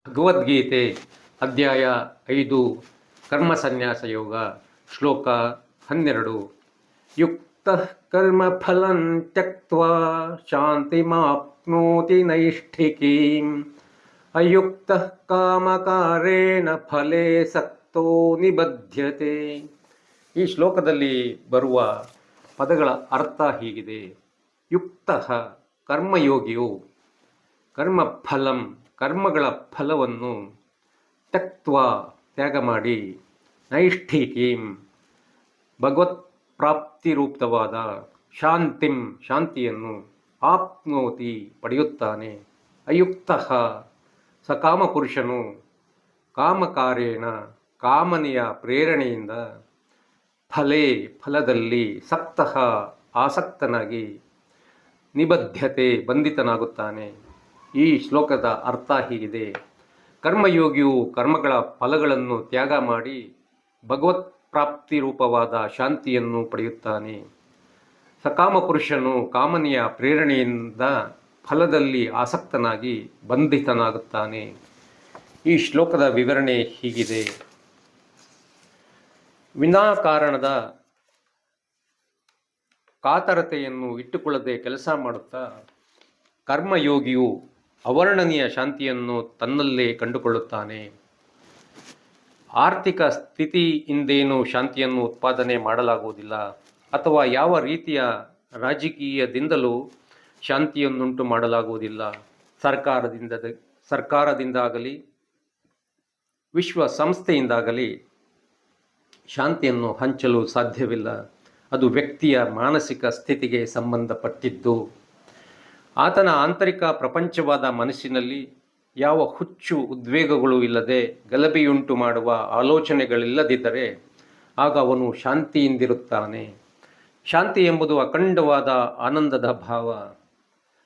ಭಗವದ್ಗೀತೆ ಅಧ್ಯಾಯ 5 ಕರ್ಮ ಸನ್ಯಾಸ ಯೋಗ ಶ್ಲೋಕ 12 ಯುಕ್ತಃ ಕರ್ಮಫಲಂ ತ್ಯಕ್ತ್ವಾ ಶಾಂತಿಮಾಪ್ನೋತಿ ನೈಷ್ಠಿಕೀಂ ಅಯುಕ್ತಃ ಕಾಮಕಾರೇಣ ಫಲೇ ಸಕ್ತೋ ನಿಬಧ್ಯತೆ. ಈ ಶ್ಲೋಕದಲ್ಲಿ ಬರುವ ಪದಗಳ ಅರ್ಥ ಹೀಗಿದೆ. ಯುಕ್ತಃ ಕರ್ಮಯೋಗಿಯು ಕರ್ಮಫಲಂ ಕರ್ಮಗಳ ಫಲವನ್ನು ತ್ಯಕ್ತ್ವಾ ತ್ಯಾಗ ಮಾಡಿ ನೈಷ್ಠಿಕೀಂ ಭಗವತ್ ಪ್ರಾಪ್ತಿರೂಪವಾದ ಶಾಂತಿಂ ಶಾಂತಿಯನ್ನು ಆಪ್ನೋತಿ ಪಡೆಯುತ್ತಾನೆ. ಅಯುಕ್ತಃ ಸಕಾಮಪುರುಷನು ಕಾಮಕಾರೇಣ ಕಾಮನೆಯ ಪ್ರೇರಣೆಯಿಂದ ಫಲೇ ಫಲದಲ್ಲಿ ಸಕ್ತಃ ಆಸಕ್ತನಾಗಿ ನಿಬದ್ಧತೆ ಬಂಧಿತನಾಗುತ್ತಾನೆ. ಈ ಶ್ಲೋಕದ ಅರ್ಥ ಹೀಗಿದೆ. ಕರ್ಮಯೋಗಿಯು ಕರ್ಮಗಳ ಫಲಗಳನ್ನು ತ್ಯಾಗ ಮಾಡಿ ಭಗವತ್ ಪ್ರಾಪ್ತಿ ರೂಪವಾದ ಶಾಂತಿಯನ್ನು ಪಡೆಯುತ್ತಾನೆ. ಸಕಾಮಪುರುಷನು ಕಾಮನೆಯ ಪ್ರೇರಣೆಯಿಂದ ಫಲದಲ್ಲಿ ಆಸಕ್ತನಾಗಿ ಬಂಧಿತನಾಗುತ್ತಾನೆ. ಈ ಶ್ಲೋಕದ ವಿವರಣೆ ಹೀಗಿದೆ. ವಿನಾಕಾರಣದ ಕಾತರತೆಯನ್ನು ಇಟ್ಟುಕೊಳ್ಳದೆ ಕೆಲಸ ಮಾಡುತ್ತಾ ಕರ್ಮಯೋಗಿಯು ಅವರ್ಣನೀಯ ಶಾಂತಿಯನ್ನು ತನ್ನಲ್ಲೇ ಕಂಡುಕೊಳ್ಳುತ್ತಾನೆ. ಆರ್ಥಿಕ ಸ್ಥಿತಿಯಿಂದೇನೂ ಶಾಂತಿಯನ್ನು ಉತ್ಪಾದನೆ ಮಾಡಲಾಗುವುದಿಲ್ಲ, ಅಥವಾ ಯಾವ ರೀತಿಯ ರಾಜಕೀಯದಿಂದಲೂ ಶಾಂತಿಯನ್ನುಂಟು ಮಾಡಲಾಗುವುದಿಲ್ಲ. ಸರ್ಕಾರದಿಂದಾಗಲಿ ವಿಶ್ವಸಂಸ್ಥೆಯಿಂದಾಗಲಿ ಶಾಂತಿಯನ್ನು ಹಂಚಲು ಸಾಧ್ಯವಿಲ್ಲ. ಅದು ವ್ಯಕ್ತಿಯ ಮಾನಸಿಕ ಸ್ಥಿತಿಗೆ ಸಂಬಂಧಪಟ್ಟಿದ್ದು. ಆತನ ಆಂತರಿಕ ಪ್ರಪಂಚವಾದ ಮನಸ್ಸಿನಲ್ಲಿ ಯಾವ ಹುಚ್ಚು ಉದ್ವೇಗಗಳು ಇಲ್ಲದೆ ಗಲಭೆಯುಂಟು ಮಾಡುವ ಆಲೋಚನೆಗಳಿಲ್ಲದಿದ್ದರೆ ಆಗ ಅವನು ಶಾಂತಿಯಿಂದಿರುತ್ತಾನೆ. ಶಾಂತಿ ಎಂಬುದು ಅಖಂಡವಾದ ಆನಂದದ ಭಾವ.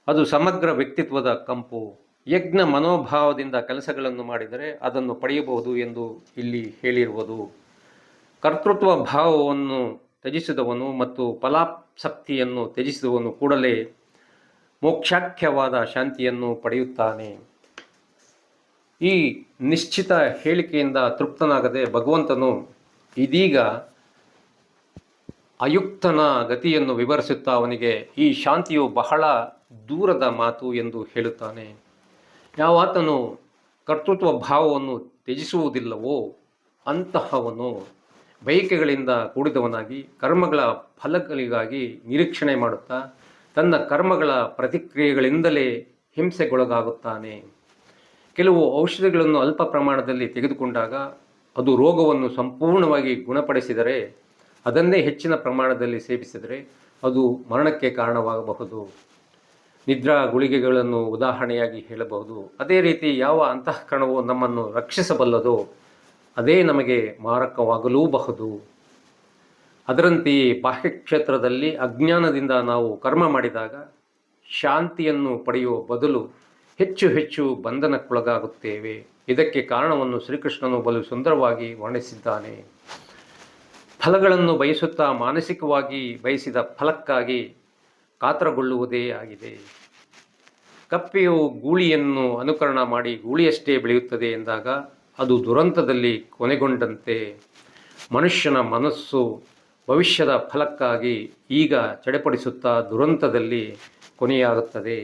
ಅದು ಸಮಗ್ರ ವ್ಯಕ್ತಿತ್ವದ ಕಂಪು. ಯಜ್ಞ ಮನೋಭಾವದಿಂದ ಕೆಲಸಗಳನ್ನು ಮಾಡಿದರೆ ಅದನ್ನು ಪಡೆಯಬಹುದು ಎಂದು ಇಲ್ಲಿ ಹೇಳಿರುವುದು. ಕರ್ತೃತ್ವ ಭಾವವನ್ನು ತ್ಯಜಿಸಿದವನು ಮತ್ತು ಫಲಾಸಕ್ತಿಯನ್ನು ತ್ಯಜಿಸಿದವನು ಕೂಡಲೇ ಮೋಕ್ಷಾಖ್ಯವಾದ ಶಾಂತಿಯನ್ನು ಪಡೆಯುತ್ತಾನೆ. ಈ ನಿಶ್ಚಿತ ಹೇಳಿಕೆಯಿಂದ ತೃಪ್ತನಾಗದೆ ಭಗವಂತನು ಇದೀಗ ಅಯುಕ್ತನ ಗತಿಯನ್ನು ವಿವರಿಸುತ್ತಾ ಅವನಿಗೆ ಈ ಶಾಂತಿಯು ಬಹಳ ದೂರದ ಮಾತು ಎಂದು ಹೇಳುತ್ತಾನೆ. ಯಾವಾತನು ಕರ್ತೃತ್ವ ಭಾವವನ್ನು ತ್ಯಜಿಸುವುದಿಲ್ಲವೋ ಅಂತಹವನು ಬಯಕೆಗಳಿಂದ ಕೂಡಿದವನಾಗಿ ಕರ್ಮಗಳ ಫಲಗಳಿಗಾಗಿ ನಿರೀಕ್ಷಣೆ ಮಾಡುತ್ತಾ ತನ್ನ ಕರ್ಮಗಳ ಪ್ರತಿಕ್ರಿಯೆಗಳಿಂದಲೇ ಹಿಂಸೆಗೊಳಗಾಗುತ್ತಾನೆ. ಕೆಲವು ಔಷಧಿಗಳನ್ನು ಅಲ್ಪ ಪ್ರಮಾಣದಲ್ಲಿ ತೆಗೆದುಕೊಂಡಾಗ ಅದು ರೋಗವನ್ನು ಸಂಪೂರ್ಣವಾಗಿ ಗುಣಪಡಿಸಿದರೆ, ಅದನ್ನೇ ಹೆಚ್ಚಿನ ಪ್ರಮಾಣದಲ್ಲಿ ಸೇವಿಸಿದರೆ ಅದು ಮರಣಕ್ಕೆ ಕಾರಣವಾಗಬಹುದು. ನಿದ್ರಾ ಗುಳಿಗೆಗಳನ್ನು ಉದಾಹರಣೆಯಾಗಿ ಹೇಳಬಹುದು. ಅದೇ ರೀತಿ ಯಾವ ಅಂತಃಕರಣವು ನಮ್ಮನ್ನು ರಕ್ಷಿಸಬಲ್ಲದೋ ಅದೇ ನಮಗೆ ಮಾರಕವಾಗಲೂಬಹುದು. ಅದರಂತೆಯೇ ಬಾಹ್ಯಕ್ಷೇತ್ರದಲ್ಲಿ ಅಜ್ಞಾನದಿಂದ ನಾವು ಕರ್ಮ ಮಾಡಿದಾಗ ಶಾಂತಿಯನ್ನು ಪಡೆಯುವ ಬದಲು ಹೆಚ್ಚು ಹೆಚ್ಚು ಬಂಧನಕ್ಕೊಳಗಾಗುತ್ತೇವೆ. ಇದಕ್ಕೆ ಕಾರಣವನ್ನು ಶ್ರೀಕೃಷ್ಣನು ಬಲು ಸುಂದರವಾಗಿ ವರ್ಣಿಸಿದ್ದಾನೆ. ಫಲಗಳನ್ನು ಬಯಸುತ್ತಾ ಮಾನಸಿಕವಾಗಿ ಬಯಸಿದ ಫಲಕ್ಕಾಗಿ ಕಾತರಗೊಳ್ಳುವುದೇ ಆಗಿದೆ. ಕಪ್ಪೆಯು ಗೂಳಿಯನ್ನು ಅನುಕರಣ ಮಾಡಿ ಗೂಳಿಯಷ್ಟೇ ಬೆಳೆಯುತ್ತದೆ ಎಂದಾಗ ಅದು ದುರಂತದಲ್ಲಿ ಕೊನೆಗೊಂಡಂತೆ ಮನುಷ್ಯನ ಮನಸ್ಸು ಭವಿಷ್ಯದ ಫಲಕ್ಕಾಗಿ ಈಗ ಚಡಪಡಿಸುತ್ತಾ ದುರಂತದಲ್ಲಿ ಕೊನೆಯಾಗುತ್ತದೆ.